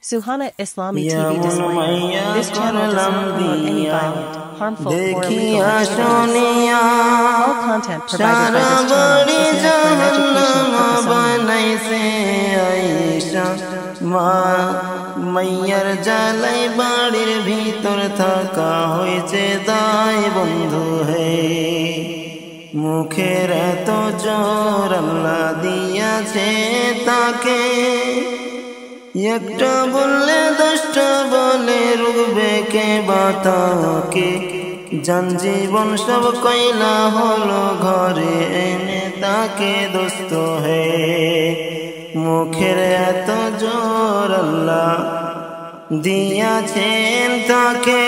Suhana Islami TV disclaimer. This channel does not promote any violent, harmful, or illegal activities. All content provided by this channel is meant for an educational purpose only. মাইয়ার জালাই বাড়ির ভিতর থাকা হয়েছে দায় বন্ধু হে মুখের এত জোর আল্লাহ দিয়াছে তাকে একটা বললে দশটা বলে রুখবে কে বাতাকে জনজীবন সব কইলা হলো ঘরে এনে তাকে দোস্ত হে মুখের এত জোর আল্লাহ দিয়াছেন তাকে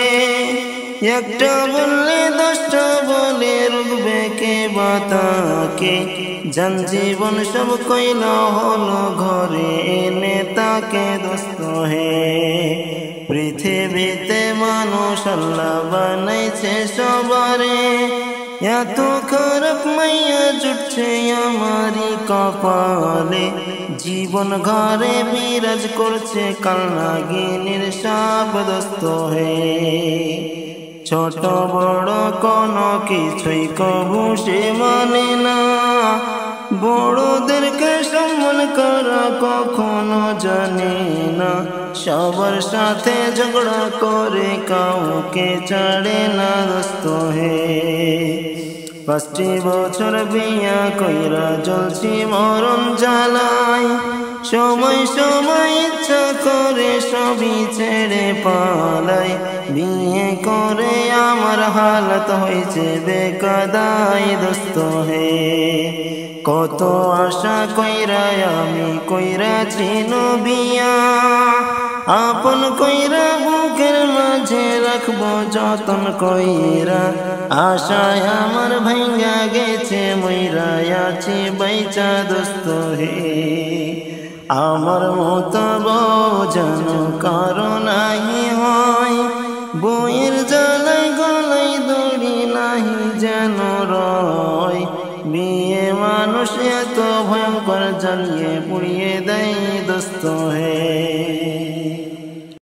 একটা বললে দশটা বলে রুখবে কে বাতাকে জনজীবন সব কইলা হলো ঘরে এনে তাকে দোস্ত হে পৃথিবীতে মানুষ আল্লাহ বানাইছে সবারে এত খারাপ মাইয়া জুটছে আমারি কপালে জীবন ঘরে বিরাজ করছে কালনাগিনীর সাপ দোস্ত হে ছোট বড় কোনো কিছুই কবু সে মানে না বড়দেরকে সম্মান করা কখনো জানে না সবার সাথে ঝগড়া করে কাউকে ছাড়ে না দোস্ত হে 5টি বছর বিয়া কইরা জ্বলছি মরণ জ্বালাই সময় সময় ইচ্ছা করে সবই ছেড়ে পালাই বিয়ে করে আমার হালত হয়েছে বেকাদাই দোস্ত হে কত আশা কইরা আমি কইরাছি বিয়া আপন কইরা বুকের মাঝে রাখবো যতন কইরা আশায় আমার ভাঙ্গা গেছে মইরা আছি বাইচা দোস্ত হে আমার মতো বউ যেন কারো নাহি হয় বইয়ের জ্বালাই গলায় দড়ি নাহি যেন রয় বিয়ে মানুষ এত ভয়ঙ্কর জ্বালিয়ে পুড়িয়ে দেয় দোস্ত হে